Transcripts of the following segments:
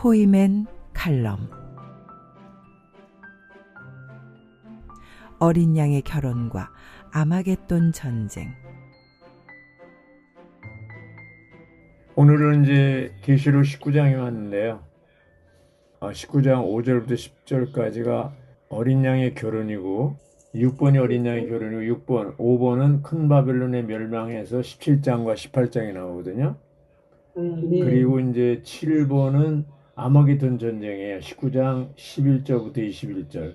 포이맨 칼럼. 어린 양의 결혼과 아마겟돈 전쟁. 오늘은 이제 계시록 19장이 왔는데요. 19장 5절부터 10절까지가 어린 양의 결혼이고, 6번이 어린 양의 결혼이고, 5번은 큰 바벨론의 멸망에서 17장과 18장이 나오거든요. 네. 그리고 이제 7번은 아마겟돈 전쟁이에요. 19장 11절부터 21절.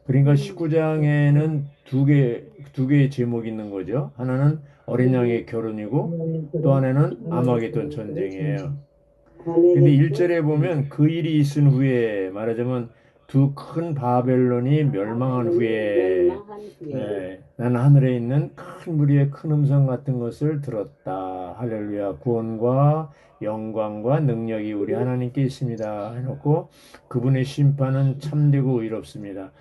그러니까 19장에는 두 개의 제목이 있는 거죠. 하나는 어린 양의 결혼이고 또 하나는 아마겟돈 전쟁이에요. 근데 1절에 보면 그 일이 있은 후에, 말하자면 두 큰 바벨론이 멸망한 후에, 나는 하늘에 있는 큰 무리의 큰 음성 같은 것을 들었다. 할렐루야. 구원과 영광과 능력이 우리 하나님께 있습니다 해놓고, 그분의 심판은 참되고 의롭습니다.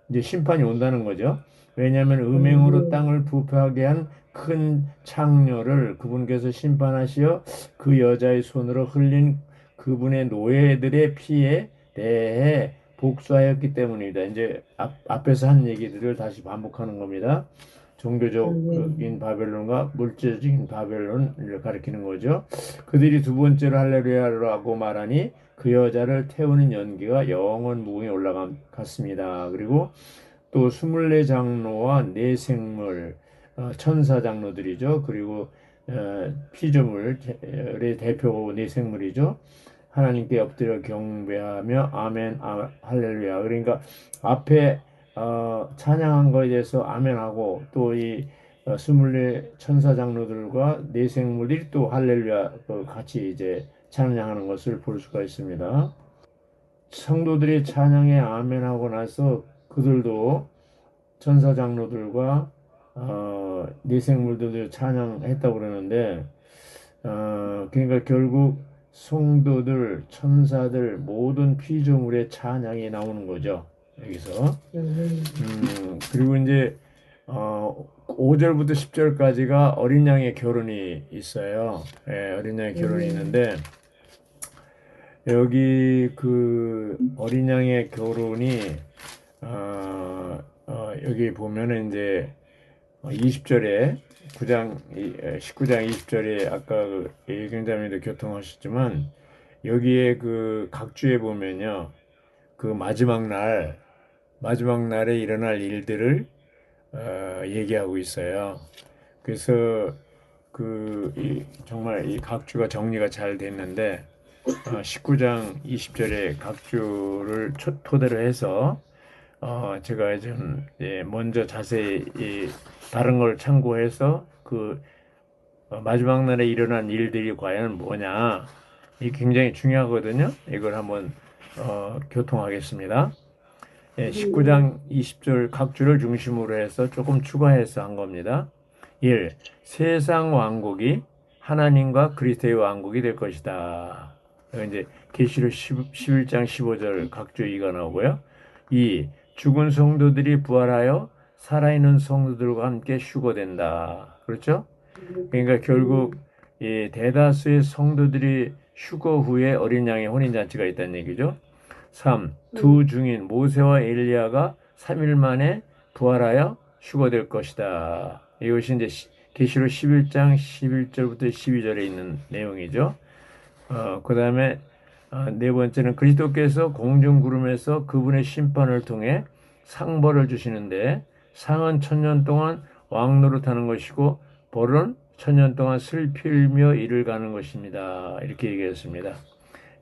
이제 심판이 온다는 거죠. 왜냐하면 음행으로 땅을 부패하게 한 큰 창녀를 그분께서 심판하시어 그 여자의 손으로 흘린 그분의 노예들의 피에 대해 복수하였기 때문입니다. 이제 앞에서 한 얘기들을 다시 반복하는 겁니다. 종교적인 바벨론과 물질적인 바벨론을 가리키는 거죠. 그들이 두 번째로 할렐루야라고 말하니 그 여자를 태우는 연기가 영원 무궁에 올라갔습니다. 그리고 또 24장로와 네 생물, 천사 장로들이죠. 그리고 피조물의 대표 네 생물이죠. 하나님께 엎드려 경배하며 아멘, 할렐루야. 그러니까 앞에 찬양한 거에 대해서 아멘하고, 또 이 24 천사 장로들과 네 생물들이 또 할렐루야 같이 이제 찬양하는 것을 볼 수가 있습니다. 성도들이 찬양에 아멘하고 나서 그들도 천사 장로들과 네 생물들도 찬양했다고 그러는데, 그러니까 결국 성도들, 천사들, 모든 피조물의 찬양이 나오는 거죠, 여기서. 그리고 이제 5절부터 10절까지가 어린 양의 결혼이 있어요. 어린 양의 결혼이 있는데, 여기 그 어린 양의 결혼이 여기 보면은 이제 20절에 19장 20절에 아까 그 예경자님도 교통하셨지만, 여기에 그 각주에 보면요, 그 마지막 날에 일어날 일들을 얘기하고 있어요. 그래서 정말 이 각주가 정리가 잘 됐는데, 19장 20절에 각주를 토대로 해서 제가 좀 먼저 자세히 다른 걸 참고해서 그 마지막 날에 일어난 일들이 과연 뭐냐, 이 굉장히 중요하거든요. 이걸 한번 교통하겠습니다. 19장 20절 각주를 중심으로 해서 조금 추가해서 한 겁니다. 1. 세상 왕국이 하나님과 그리스도의 왕국이 될 것이다. 이제 계시록 11장 15절 각주 2가 나오고요. 2. 죽은 성도들이 부활하여 살아있는 성도들과 함께 휴거된다. 그렇죠? 그러니까 결국 이 대다수의 성도들이 휴거 후에 어린 양의 혼인잔치가 있다는 얘기죠. 3. 두 증인 모세와 엘리야가 3일 만에 부활하여 휴거될 것이다. 이것이 이제 계시록 11장 11절부터 12절에 있는 내용이죠. 그 다음에 네 번째는 그리스도께서 공중 구름에서 그분의 심판을 통해 상벌을 주시는데, 상은 1000년 동안 왕노릇하는 것이고 벌은 1000년 동안 슬피며 일을 가는 것입니다. 이렇게 얘기했습니다.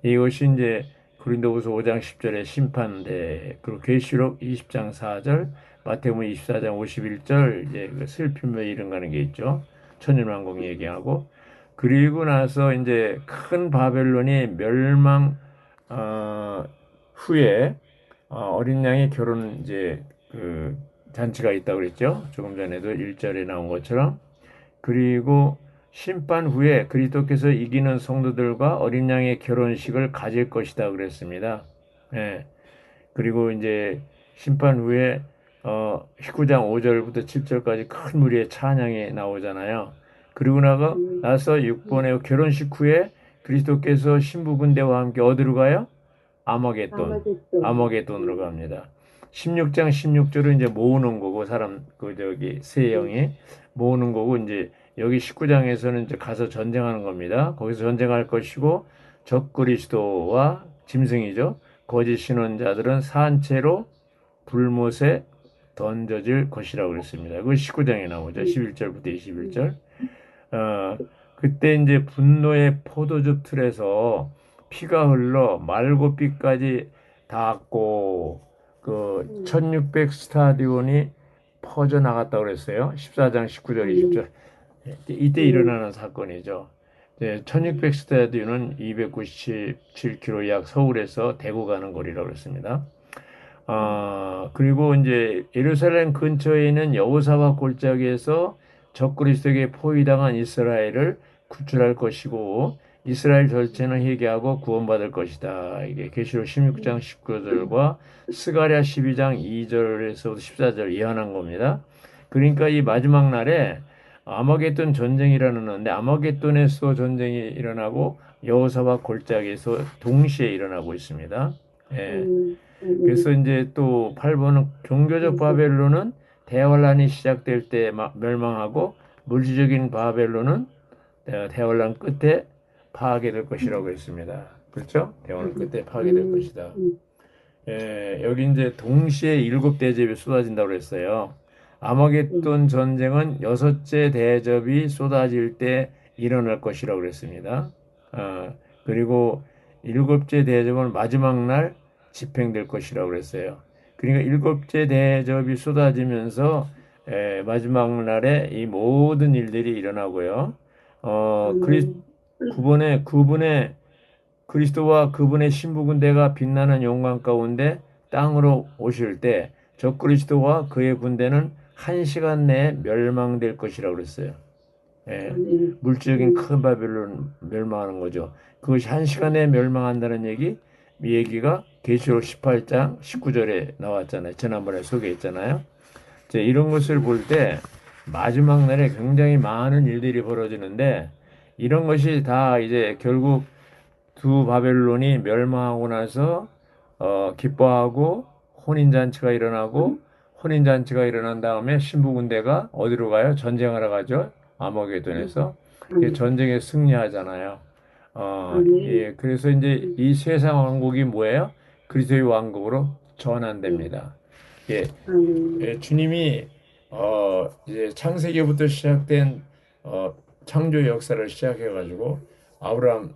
이것이 이제 고린도후서 5장 10절의 심판대, 그리고 계시록 20장 4절, 마태복음 24장 51절 이제 슬피며 일을 가는 게 있죠. 천일왕국 얘기하고, 그리고 나서 이제 큰 바벨론이 멸망 후에 어린 양의 결혼 이제 그 잔치가 있다고 그랬죠. 조금 전에도 1절에 나온 것처럼. 그리고 심판 후에 그리스도께서 이기는 성도들과 어린 양의 결혼식을 가질 것이다 그랬습니다. 그리고 이제 심판 후에 19장 5절부터 7절까지 큰 무리의 찬양이 나오잖아요. 그리고 나서 6번의 결혼식 후에 그리스도께서 신부 군대와 함께 어디로 가요? 아마겟돈, 아마겟돈. 아마겟돈으로 갑니다. 16장 16절은 이제 모으는 거고 사람 그 저기 세 영이 모으는 거고 이제 여기 19장에서는 이제 가서 전쟁하는 겁니다. 거기서 전쟁할 것이고 적그리스도와 짐승이죠. 거짓 신원자들은 산채로 불못에 던져질 것이라고 그랬습니다. 그 19장에 나오죠. 11절부터 21절. 그때 이제 분노의 포도즙 틀에서 피가 흘러 말고삐까지 닿았고 그 1600 스타디온이 퍼져 나갔다고 그랬어요. 14장 19절 20절. 이때 일어나는 사건이죠. 1600 스타디온은 297km 약 서울에서 대구 가는 거리라고 그랬습니다. 그리고 이제 예루살렘 근처에 있는 여호사밧 골짜기에서 적그리스도에게 포위당한 이스라엘을 구출할 것이고 이스라엘 전체는 회개하고 구원받을 것이다. 이게 계시록 16장 19절과 스가랴 12장 2절에서 14절 예언한 겁니다. 그러니까 이 마지막 날에 아마겟돈 전쟁이 일어나는데 아마겟돈에서 전쟁이 일어나고 여호사밧 골짜기에서 동시에 일어나고 있습니다. 예. 그래서 이제 또 8번은 종교적 바벨론은 대환란이 시작될 때 멸망하고 물질적인 바벨론은 대환란 끝에 파괴될 것이라고 했습니다. 그렇죠? 대환란 끝에 파괴될 것이다. 예, 여기 이제 동시에 7대접이 쏟아진다고 그랬어요. 아마겟돈 전쟁은 6째 대접이 쏟아질 때 일어날 것이라고 그랬습니다. 그리고 7째 대접은 마지막 날 집행될 것이라고 그랬어요. 그러니까 7째 대접이 쏟아지면서 마지막 날에 이 모든 일들이 일어나고요. 그분의 그리스도와 그분의 신부군대가 빛나는 영광 가운데 땅으로 오실 때 적그리스도와 그의 군대는 1시간 내에 멸망될 것이라고 그랬어요. 물질적인 큰 바벨론 멸망하는 거죠. 그것이 1시간 내에 멸망한다는 얘기가 계시록 18장 19절에 나왔잖아요. 지난번에 소개했잖아요. 이런 것을 볼 때 마지막 날에 굉장히 많은 일들이 벌어지는데 이런 것이 다 이제 결국 두 바벨론이 멸망하고 나서 기뻐하고 혼인잔치가 일어나고 혼인잔치가 일어난 다음에 신부군대가 어디로 가요? 전쟁하러 가죠. 아마겟돈에서 전쟁에 승리하잖아요. 예, 그래서 이제 이 세상 왕국이 뭐예요? 그리스도의 왕국으로 전환됩니다. 예, 주님이 이제 창세기부터 시작된 창조 역사를 시작해가지고 아브라함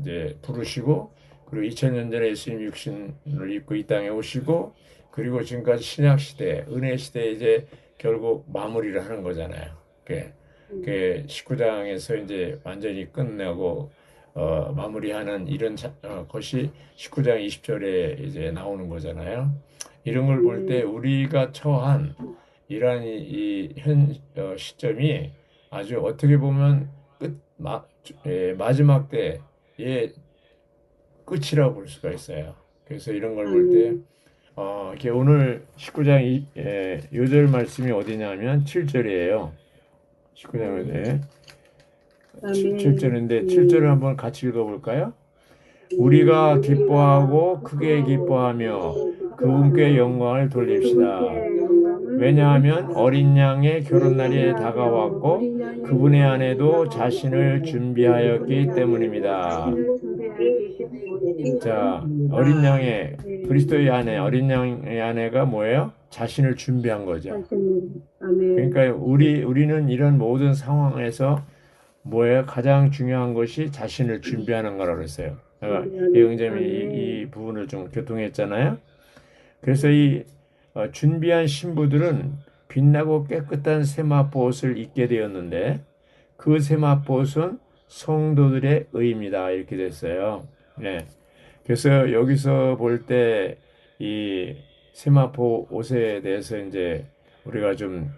이제 부르시고 그리고 2000년 전에 예수님 육신을 입고 이 땅에 오시고 그리고 지금까지 신약 시대, 은혜 시대 이제 결국 마무리를 하는 거잖아요. 그 19장에서 이제 완전히 끝내고 마무리하는 이런 것이 19장 20절에 이제 나오는 거잖아요. 이런 걸 볼 때 우리가 처한 이러한 현 시점이 아주 어떻게 보면 마지막 때의 끝이라고 볼 수가 있어요. 그래서 이런 걸 볼 때 오늘 19장 요절 말씀이 어디냐면 7절이에요. 19장에 7절인데 7절을 한번 같이 읽어볼까요? 우리가 기뻐하고 크게 기뻐하며 그분께 영광을 돌립시다. 왜냐하면 어린 양의 결혼날이 다가왔고 그분의 아내도 자신을 준비하였기 때문입니다. 자, 어린 양의 그리스도의 아내, 어린 양의 아내가 뭐예요? 자신을 준비한 거죠. 그러니까 우리는 이런 모든 상황에서 뭐예요? 가장 중요한 것이 자신을 준비하는 거라고 그랬어요. 예영점이 이 부분을 좀 교통했잖아요. 그래서 이 준비한 신부들은 빛나고 깨끗한 세마포옷을 입게 되었는데 그 세마포옷은 성도들의 의입니다. 이렇게 됐어요. 네. 그래서 여기서 볼 때 이 세마포 옷에 대해서 이제 우리가 좀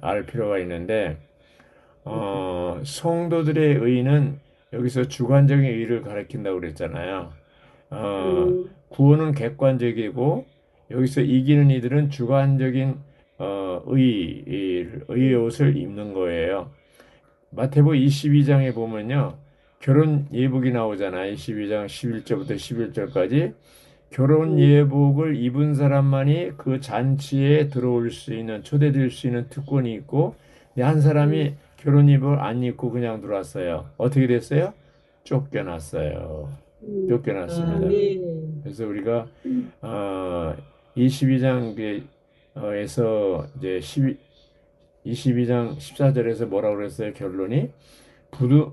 알 필요가 있는데 성도들의 의는 여기서 주관적인 의를 가리킨다고 그랬잖아요. 구원은 객관적이고 여기서 이기는 이들은 주관적인 의의 옷을 입는 거예요. 마태복음 22장에 보면요. 결혼 예복이 나오잖아요. 22장 11절부터 11절까지. 결혼 예복을 입은 사람만이 그 잔치에 들어올 수 있는, 초대될 수 있는 특권이 있고, 근데 한 사람이 결혼 예복을 안 입고 그냥 들어왔어요. 어떻게 됐어요? 쫓겨났어요. 쫓겨났습니다. 그래서 우리가 22장에서 이제 22장 14절에서 뭐라고 그랬어요? 결론이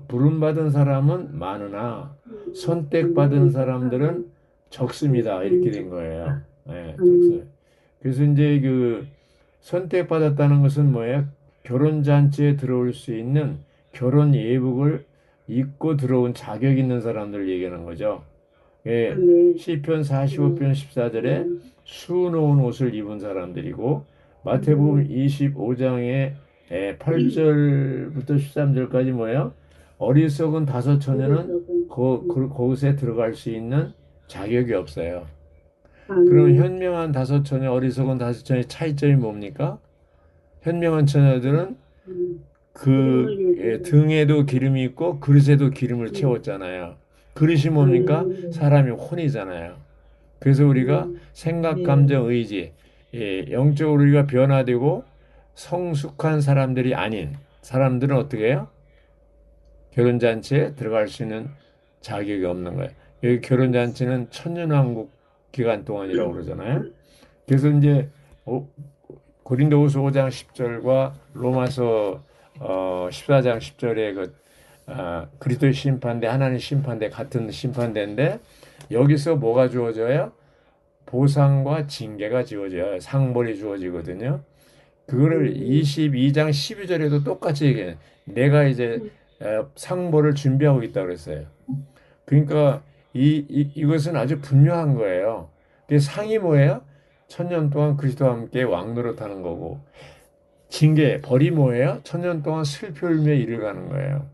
부름받은 사람은 많으나 선택받은 사람들은 적습니다. 이렇게 된 거예요. 네, 적어요. 그래서 이제 그 선택받았다는 것은 뭐예요? 결혼 잔치에 들어올 수 있는 결혼 예복을 입고 들어온 자격 있는 사람들 얘기하는 거죠. 예, 시편 45편 14절에 수놓은 옷을 입은 사람들이고 마태복음 25장에 8절부터 13절까지 뭐예요? 어리석은 다섯 처녀는 그곳에 들어갈 수 있는 자격이 없어요. 그럼 현명한 다섯 처녀, 어리석은 다섯 처녀의 차이점이 뭡니까? 현명한 처녀들은 그 등에도 기름이 있고 그릇에도 기름을 채웠잖아요. 그릇이 뭡니까? 사람이 혼이잖아요. 그래서 우리가 생각, 감정, 의지, 영적으로 우리가 변화되고 성숙한 사람들이 아닌 사람들은 어떻게 해요? 결혼잔치에 들어갈 수 있는 자격이 없는 거예요. 여기 결혼잔치는 천년왕국 기간 동안이라고 그러잖아요. 그래서 이제 고린도후서 5장 10절과 로마서 14장 10절의 그리스도의 심판대, 하나님 심판대 같은 심판대인데 여기서 뭐가 주어져요? 보상과 징계가 주어져요. 상벌이 주어지거든요. 그거를 22장 12절에도 똑같이 얘기해요. 내가 이제 상벌을 준비하고 있다고 그랬어요. 그러니까 이것은 아주 분명한 거예요. 그 상이 뭐예요? 천년 동안 그리스도와 함께 왕노릇하는 거고 징계, 벌이 뭐예요? 천년 동안 슬피 울며 이를 가는 거예요.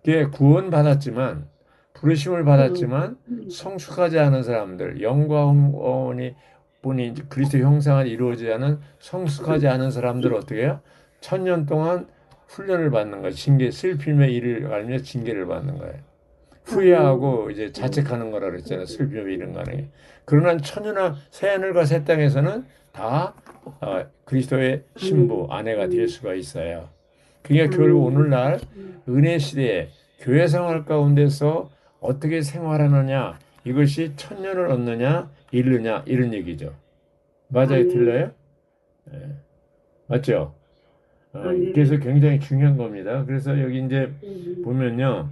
그게 구원받았지만 부르심을 받았지만 성숙하지 않은 사람들, 영과 혼이 뿐이 그리스도 형상을 이루어지지 않은 성숙하지 않은 사람들 어떻게 해요? 천년 동안 훈련을 받는 거예요. 징계, 슬피며 이를 가며 징계를 받는 거예요. 후회하고 이제 자책하는 거라 그랬잖아요. 슬피며 이를 가는 게. 그러나 천연아 새하늘과 새 땅에서는 다 그리스도의 신부, 아내가 될 수가 있어요. 그러니까 결국 오늘날 은혜 시대에 교회 생활 가운데서 어떻게 생활하느냐 이것이 천년을 얻느냐 잃느냐 이런 얘기죠. 맞아요, 틀려요? 네. 맞죠? 그래서 굉장히 중요한 겁니다. 그래서 여기 이제 보면요,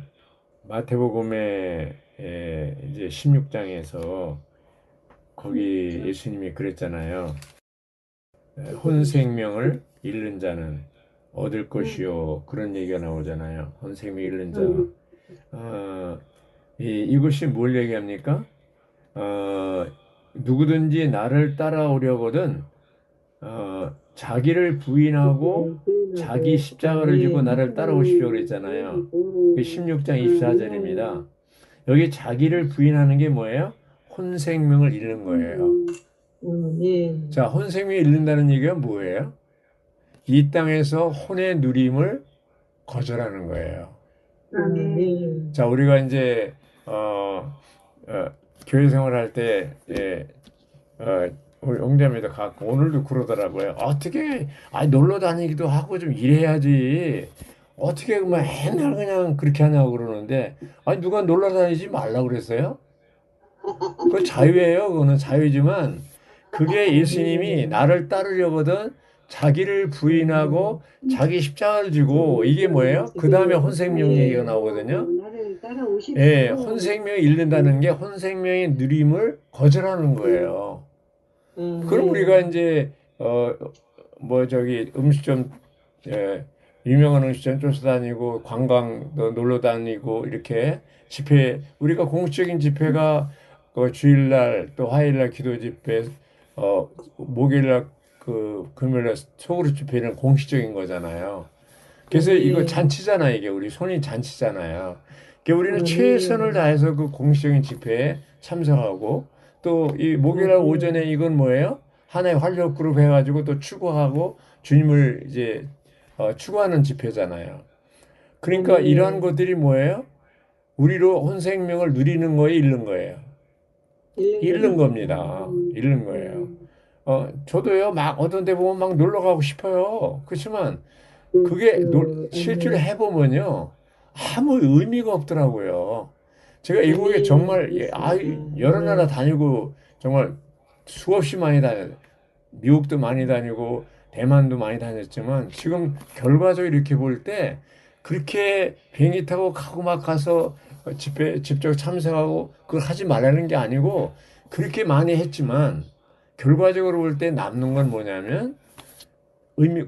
마태복음의 이제 16장에서 거기 예수님이 그랬잖아요. 혼생명을 잃는 자는 얻을 것이요. 그런 얘기가 나오잖아요. 혼생명 잃는 자. 이것이 뭘 얘기합니까? 누구든지 나를 따라오려거든 자기를 부인하고 자기 십자가를 지고 나를 따라오십시오 그랬잖아요. 16장 24절입니다. 여기 자기를 부인하는 게 뭐예요? 혼생명을 잃는 거예요. 자, 혼생명을 잃는다는 얘기가 뭐예요? 이 땅에서 혼의 누림을 거절하는 거예요. 자, 우리가 이제 교회 생활할 때 우리 영자매도 갖고 오늘도 그러더라고요. 어떻게 놀러 다니기도 하고 좀 일해야지. 어떻게 맨날 그냥 그렇게 하냐고 그러는데 누가 놀러 다니지 말라고 그랬어요? 그거 자유예요. 그거는 자유지만 그게 예수님이 나를 따르려거든 자기를 부인하고 자기 십자가를 지고 이게 뭐예요? 그 다음에 혼생명 얘기가 나오거든요. 예, 혼생명을 잃는다는 게 혼생명의 누림을 거절하는 거예요. 그럼 우리가 이제 음식점 유명한 음식점 쫓아다니고 관광도 놀러 다니고 이렇게 집회 우리가 공식적인 집회가 주일날 또 화요일날 기도 집회 목요일날 금요일날 소그룹 집회는 공식적인 거잖아요. 그래서 이거 잔치잖아 이게 우리 손이 잔치잖아요. 그러니까 우리는 최선을 다해서 그 공식적인 집회에 참석하고 또 이 목요일 오전에 이건 뭐예요? 하나의 활력 그룹 해가지고 또 추구하고 주님을 이제 추구하는 집회잖아요. 그러니까 이러한 것들이 뭐예요? 우리로 혼생명을 누리는 거에 잃는 거예요. 잃는 잃는 것입니다. 겁니다. 잃는 거예요. 저도요, 막 어떤 데 보면 막 놀러 가고 싶어요. 그렇지만 그게 실제로 아멘. 해보면요, 아무 의미가 없더라고요. 제가 이국에 아멘. 정말 그렇습니다. 여러 나라 아멘. 다니고 정말 수없이 많이 다녔어요. 미국도 많이 다니고 대만도 많이 다녔지만 지금 결과적으로 이렇게 볼 때 그렇게 비행기 타고 가고 막 가서 집회 직접 참석하고 그걸 하지 말라는 게 아니고 그렇게 많이 했지만 결과적으로 볼 때 남는 건 뭐냐면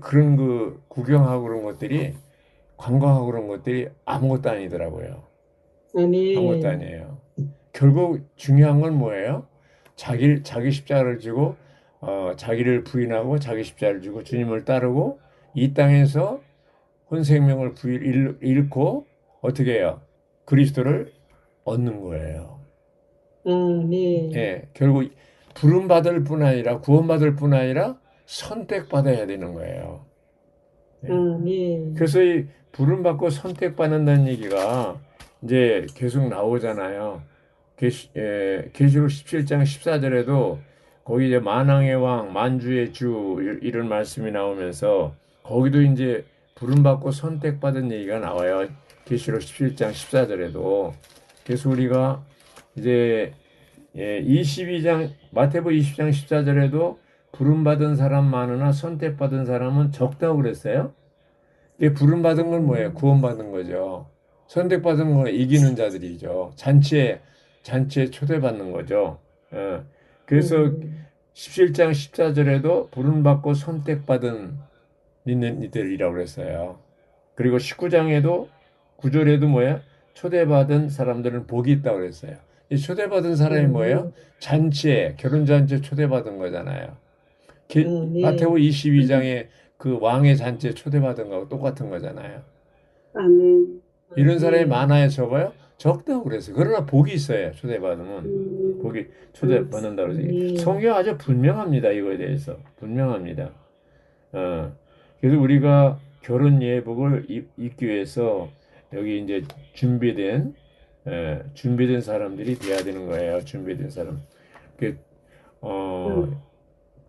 그런 구경하고 그런 것들이 관광하고 그런 것들이 아무것도 아니더라고요. 아무것도 아멘. 아니에요. 결국 중요한 건 뭐예요? 자기 십자가를 지고 자기를 부인하고 자기 십자가를 지고 주님을 따르고 이 땅에서 혼생명을 잃고 어떻게 해요? 그리스도를 얻는 거예요. 아멘. 예, 결국 부름받을 뿐 아니라 구원받을 뿐 아니라 선택받아야 되는 거예요. 예. 아멘. 그래서 이 부름받고 선택받는다는 얘기가 이제 계속 나오잖아요. 계시록 17장 14절에도 거기 이제 만왕의 왕, 만주의 주 이런 말씀이 나오면서 거기도 이제 부름받고 선택받은 얘기가 나와요. 계시록 17장 14절에도. 그래서 우리가 이제 22장 마태복음 20장 14절에도 부름받은 사람 많으나 선택받은 사람은 적다고 그랬어요. 이게 부름받은 건 뭐예요? 구원받은 거죠. 선택받은 건 이기는 자들이죠. 잔치에 초대받는 거죠. 그래서 아멘. 17장 14절에도 부름받고 선택받은 있는 이들이라고 그랬어요. 그리고 19장에도 9절에도 뭐예요? 초대받은 사람들은 복이 있다고 그랬어요. 이 초대받은 사람이 뭐예요? 아멘. 결혼잔치에 초대받은 거잖아요. 마태복음 아멘. 22장에 그 왕의 잔치에 초대받은 거하고 똑같은 거잖아요. 아멘. 이런 사람이 아멘. 많아요, 적어요? 적다고 그랬어요. 그러나 복이 있어요, 초대받으면. 복이 초대받는다고 그러지. 아멘. 성경 아주 분명합니다, 이거에 대해서. 분명합니다. 어. 그래서 우리가 결혼 예복을 입기 위해서 여기 이제 준비된 사람들이 돼야 되는 거예요. 준비된 사람. 그, 어,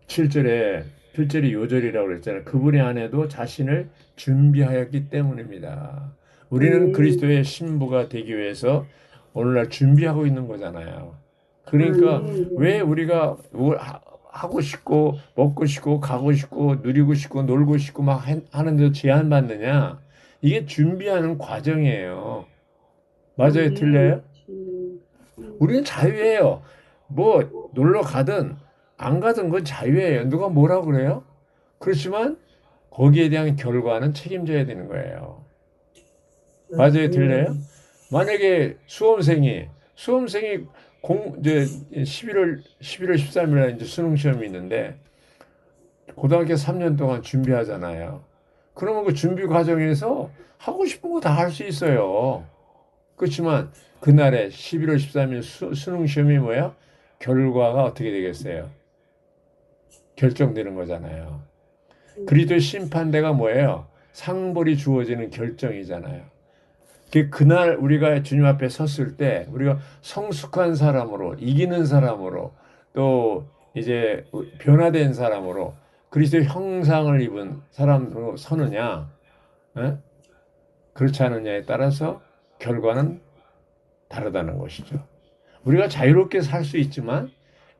7절에 7절이 요절이라고 그랬잖아요. 그분의 아내도 자신을 준비하였기 때문입니다. 우리는 아멘. 그리스도의 신부가 되기 위해서 오늘날 준비하고 있는 거잖아요. 그러니까 왜 아멘. 우리가 뭘 하고 싶고 먹고 싶고 가고 싶고 누리고 싶고 놀고 싶고 막 하는데 제한받느냐? 이게 준비하는 과정이에요. 맞아요, 아멘. 틀려요? 우리는 자유예요. 뭐 놀러 가든 안 가든 그건 자유예요. 누가 뭐라 그래요? 그렇지만 거기에 대한 결과는 책임져야 되는 거예요. 맞아요, 들려요? 아멘. 만약에 수험생이 이제 11월 13일 날 이제 수능 시험이 있는데 고등학교 3년 동안 준비하잖아요. 그러면 그 준비 과정에서 하고 싶은 거 다 할 수 있어요. 그렇지만 그날에 11월 13일 수능 시험이 뭐야? 결과가 어떻게 되겠어요? 결정되는 거잖아요. 그리스도의 심판대가 뭐예요? 상벌이 주어지는 결정이잖아요. 그날 우리가 주님 앞에 섰을 때 우리가 성숙한 사람으로 이기는 사람으로 또 이제 변화된 사람으로 그리스도의 형상을 입은 사람으로 서느냐, 에? 그렇지 않느냐에 따라서 결과는 다르다는 것이죠. 우리가 자유롭게 살 수 있지만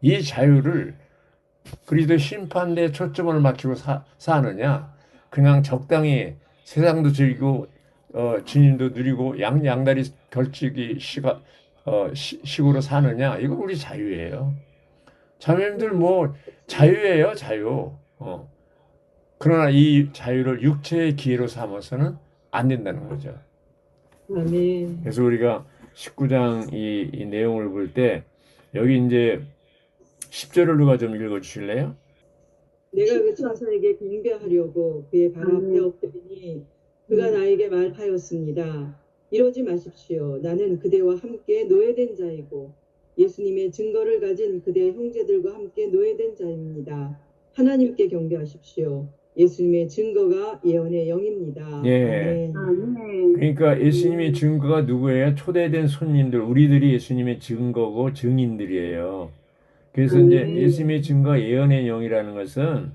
이 자유를 그리스도의 심판대에 초점을 맞추고 사느냐, 그냥 적당히 세상도 즐기고 주님도 누리고 양다리 걸치기 식으로 사느냐, 이거 우리 자유예요. 자매님들 뭐 자유예요, 자유. 그러나 이 자유를 육체의 기회로 삼아서는 안 된다는 거죠. 아멘. 그래서 우리가 19장 이 내용을 볼 때 여기 이제 10절을 누가 좀 읽어 주실래요? 내가 그 천사에게 경배하려고 그의 발 앞에 엎드리니 그가 나에게 말하였습니다. 이러지 마십시오. 나는 그대와 함께 노예된 자이고 예수님의 증거를 가진 그대의 형제들과 함께 노예된 자입니다. 하나님께 경배하십시오. 예수님의 증거가 예언의 영입니다. 예. 아멘. 그러니까 예수님의 증거가 누구예요? 초대된 손님들, 우리들이 예수님의 증거고 증인들이에요. 그래서 이제 예수님의 증거 예언의 영이라는 것은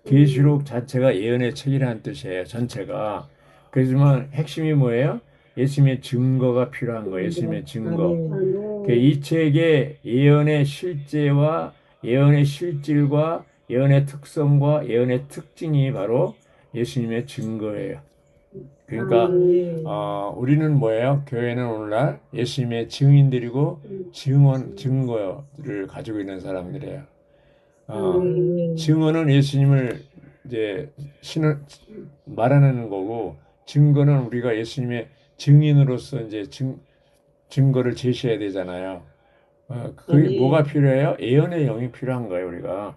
계시록 자체가 예언의 책이라는 뜻이에요. 전체가. 그렇지만 핵심이 뭐예요? 예수님의 증거가 필요한 거예요. 예수님의 증거. 이 책의 예언의 실제와 예언의 실질과 예언의 특성과 예언의 특징이 바로 예수님의 증거예요. 그러니까 우리는 뭐예요? 교회는 오늘날 예수님의 증인들이고 증거를 가지고 있는 사람들이에요. 증언은 예수님을 이제 말하는 거고, 증거는 우리가 예수님의 증인으로서 이제 증거를 제시해야 되잖아요. 그게 뭐가 필요해요? 예언의 영이 필요한 거예요, 우리가.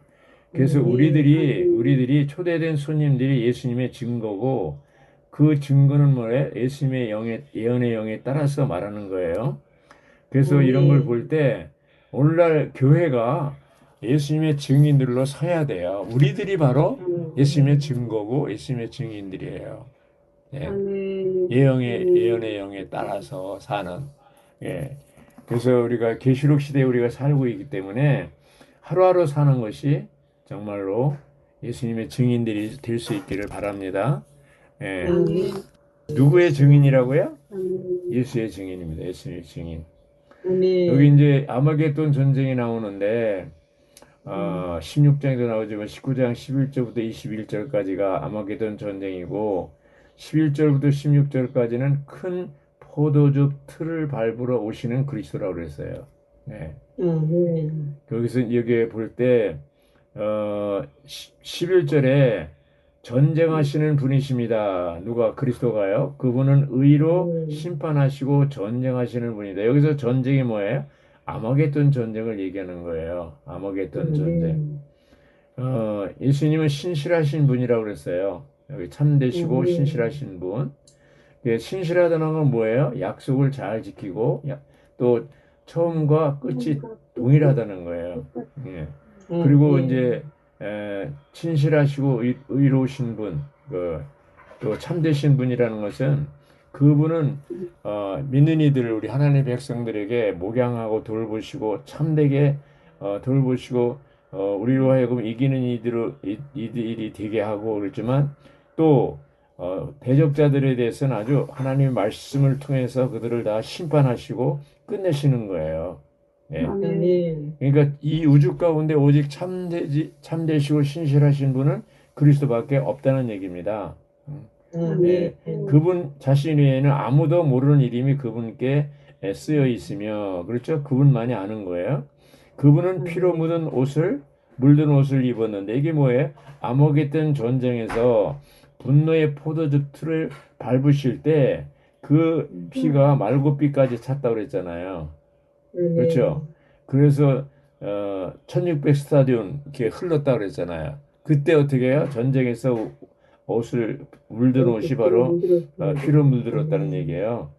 그래서 우리들이 초대된 손님들이 예수님의 증거고, 그 증거는 뭐예요? 예수님의 예언의 영에 따라서 말하는 거예요. 그래서 이런 걸 볼 때 오늘날 교회가 예수님의 증인들로 서야 돼요. 우리들이 바로 예수님의 증거고 예수님의 증인들이에요. 예. 예언의 영에 따라서 사는. 예. 그래서 우리가 계시록 시대에 우리가 살고 있기 때문에 하루하루 사는 것이 정말로 예수님의 증인들이 될 수 있기를 바랍니다. 예. 누구의 증인이라고요? 예수의 증인입니다. 예수의 증인. 여기 이제 아마겟돈 전쟁이 나오는데 16장에도 나오지만 19장 11절부터 21절까지가 아마겟돈 전쟁이고 11절부터 16절까지는 큰 포도즙 틀을 밟으러 오시는 그리스도라고 그랬어요. 네. 여기서 여기에 볼 때 11절에 전쟁하시는 분이십니다. 누가? 그리스도가요. 그분은 의로 심판하시고 전쟁하시는 분이다. 여기서 전쟁이 뭐예요? 아마겟돈 전쟁을 얘기하는 거예요. 아마겟돈 전쟁. 예수님은 신실하신 분이라고 그랬어요. 여기 참되시고 신실하신 분. 신실하다는 건 뭐예요? 약속을 잘 지키고 또 처음과 끝이 동일하다는 거예요. 예. 그리고 이제 친실하시고 의로우신 분, 또 참되신 분이라는 것은 그분은 믿는 이들을 우리 하나님의 백성들에게 목양하고 돌보시고 참되게 돌보시고 우리로 하여금 이기는 이들이 되게 하고 그렇지만 또 대적자들에 대해서는 아주 하나님의 말씀을 통해서 그들을 다 심판하시고 끝내시는 거예요. 예. 그러니까 이 우주 가운데 오직 참되시고 신실하신 분은 그리스도밖에 없다는 얘기입니다. 네. 그분 자신 외에는 아무도 모르는 이름이 그분께 쓰여 있으며, 그렇죠? 그분만이 아는 거예요. 그분은 피로 묻은 물든 옷을 입었는데, 이게 뭐예요? 아마겟돈 전쟁에서 분노의 포도즙 틀을 밟으실 때 그 피가 말고피까지 찼다고 그랬잖아요. 그렇죠? 그래서 1600 스타디온 이렇게 흘렀다고 그랬잖아요. 그때 어떻게 해요? 전쟁에서 옷을 물든 옷이 바로 피로 물들었다는 얘기예요.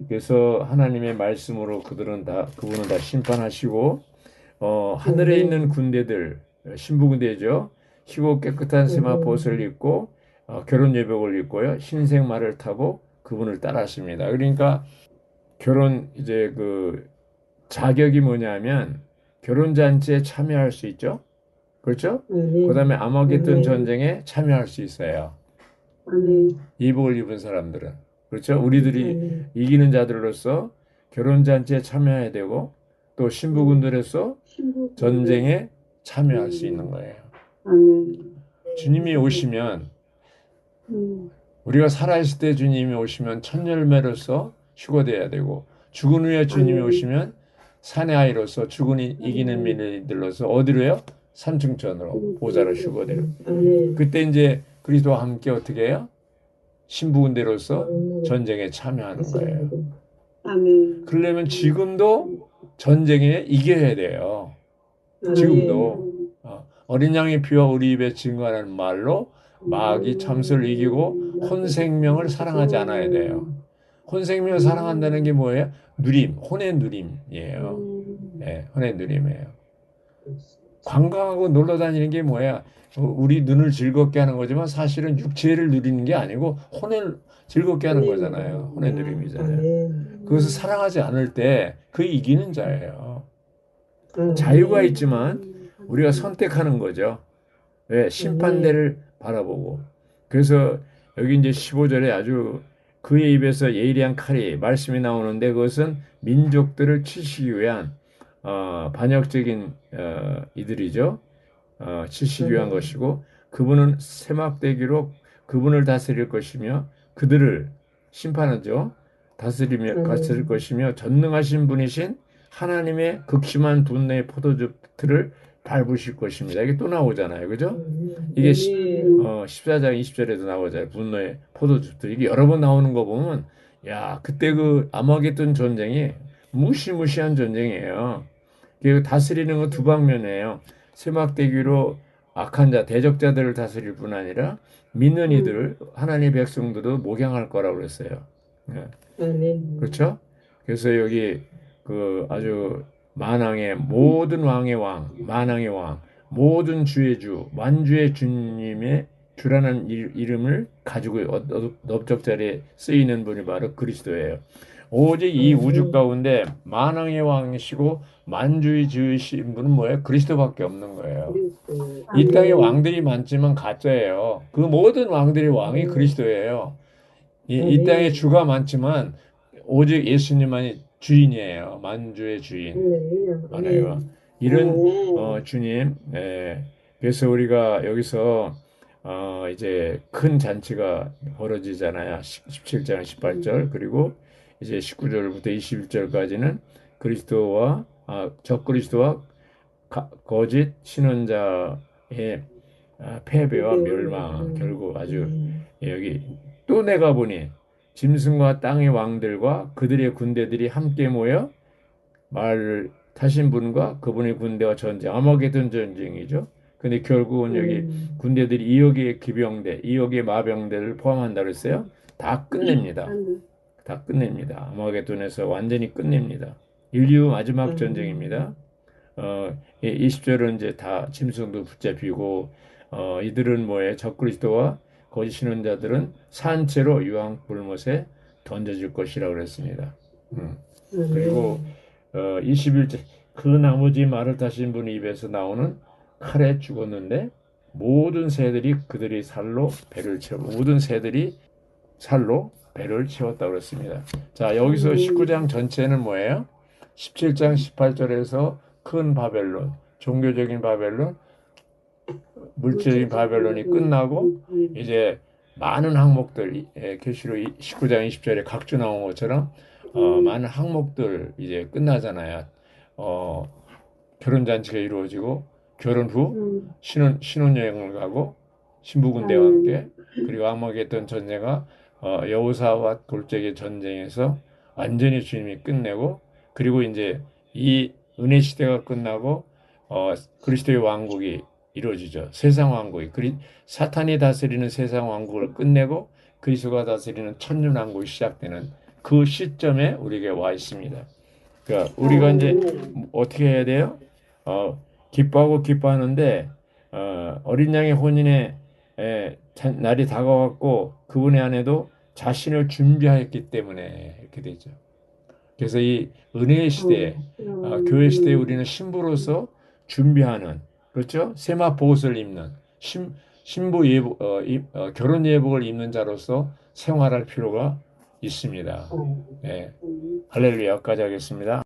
그래서 하나님의 말씀으로 그분은 다 심판하시고 하늘에 있는 군대들, 신부군대죠. 희고 깨끗한 세마포옷을 입고 결혼 예복을 입고요. 흰색 말을 타고 그분을 따랐습니다. 그러니까 결혼 이제 그 자격이 뭐냐면 결혼잔치에 참여할 수 있죠. 그렇죠? 그다음에 아마겟돈 전쟁에 참여할 수 있어요. 예복을 입은 사람들은. 그렇죠? 우리들이 이기는 자들로서 결혼잔치에 참여해야 되고 또 신부군들로서 전쟁에 참여할 수 있는 거예요. 주님이 오시면 우리가 살아있을 때 주님이 오시면 첫 열매로서 휴거돼야 되고 죽은 후에 주님이 오시면 산의 아이로서 죽은 이기는 민들로서 어디로요? 삼층천으로 보좌로 휴거돼요. 그때 이제 그리스도와 함께 어떻게 해요? 신부군대로서 전쟁에 참여하는 거예요. 그러려면 지금도 전쟁에 이겨야 돼요. 지금도 어린 양의 피와 우리 입에 증거하는 말로 마귀 참수를 이기고 혼생명을 사랑하지 않아야 돼요. 혼생명을 사랑한다는 게 뭐예요? 누림, 혼의 누림이에요. 네, 혼의 누림이에요. 관광하고 놀러 다니는 게 뭐야? 우리 눈을 즐겁게 하는 거지만 사실은 육체를 누리는 게 아니고 혼을 즐겁게 하는 거잖아요. 혼의 누림이잖아요. 아멘. 그것을 사랑하지 않을 때 그 이기는 자예요. 아멘. 자유가 있지만 우리가 선택하는 거죠. 왜? 심판대를 바라보고. 그래서 여기 이제 15절에 아주 그의 입에서 예리한 칼이 말씀이 나오는데 그것은 민족들을 치시기 위한 반역적인 이들이죠. 치시기 위한 것이고 그분은 세막대기로 그분을 다스릴 것이며 그들을 심판하죠. 다스릴 것이며 전능하신 분이신 하나님의 극심한 분노의 포도즙틀을 밟으실 것입니다. 이게 또 나오잖아요. 그죠? 이게 14장 20절에도 나오잖아요. 분노의 포도즙틀. 이게 여러 번 나오는 거 보면 야, 그때 그 아마겟돈 전쟁이 무시무시한 전쟁이에요. 그 다스리는 건 두 방면이에요. 세막대기로 악한 자, 대적자들을 다스릴 뿐 아니라 믿는 이들, 하나님의 백성들도 목양할 거라고 그랬어요. 네. 아멘. 그렇죠? 그래서 여기 그 아주 만왕의 모든 왕의 왕, 만왕의 왕, 모든 주의 주, 만주의 주님의 주라는 이름을 가지고 넓적자리에 쓰이는 분이 바로 그리스도예요. 오직 이 우주 가운데 만왕의 왕이시고 만주의 주이신 분은 뭐예요? 그리스도밖에 없는 거예요. 이 땅에 왕들이 많지만 가짜예요. 그 모든 왕들의 왕이 그리스도예요. 이 땅에 주가 많지만 오직 예수님만이 주인이에요. 만주의 주인. 아멘. 이런 주님. 그래서 우리가 여기서 이제 큰 잔치가 벌어지잖아요. 17장 18절 그리고 이제 19절부터 21절까지는 그리스도와 적그리스도와 거짓 신원자의 패배와 멸망 결국 아주 여기 또 내가 보니 짐승과 땅의 왕들과 그들의 군대들이 함께 모여 말을 타신 분과 그분의 군대와 전쟁 아마겟돈 전쟁이죠. 근데 결국은 여기 군대들이 2억의 기병대, 2억의 마병대를 포함한다 그랬어요. 다 끝냅니다. 다 끝냅니다. 아마겟돈에서 완전히 끝냅니다. 인류 마지막 전쟁입니다. 20절은 이제 다 짐승도 붙잡히고 이들은 뭐예요? 적그리스도와 거짓 신론자들은 산채로 유황 불못에 던져질 것이라고 그랬습니다. 그리고 21절 그 나머지 말을 타신 분의 입에서 나오는 칼에 죽었는데 모든 새들이 그들이 살로 배를 채워 모든 새들이 살로 배를 채웠다고 그랬습니다. 자, 여기서 19장 전체는 뭐예요? 17장 18절에서 큰 바벨론, 종교적인 바벨론, 물질적인 바벨론이 끝나고 이제 많은 항목들 계시록 19장 20절에 각주 나온 것처럼 많은 항목들 이제 끝나잖아요. 결혼 잔치가 이루어지고 결혼 후 신혼여행을 가고 신부 군대와 함께 그리고 아마겟돈 전쟁과 여호사와 골짜기 전쟁에서 완전히 주님이 끝내고 그리고 이제 이 은혜 시대가 끝나고 그리스도의 왕국이 이루어지죠. 세상 왕국이 사탄이 다스리는 세상 왕국을 끝내고 그리스도가 다스리는 천년 왕국이 시작되는 그 시점에 우리에게 와 있습니다. 그러니까 우리가 이제 어떻게 해야 돼요? 기뻐하고 기뻐하는데 어린 양의 혼인의 날이 다가왔고 그분의 안에도 자신을 준비하였기 때문에 이렇게 되죠. 그래서 이 은혜의 시대에 교회 시대에 우리는 신부로서 준비하는 그렇죠? 세마 보옷을 입는 신부 예복 결혼 예복을 입는 자로서 생활할 필요가 있습니다. 네. 할렐루야. 여기까지 하겠습니다.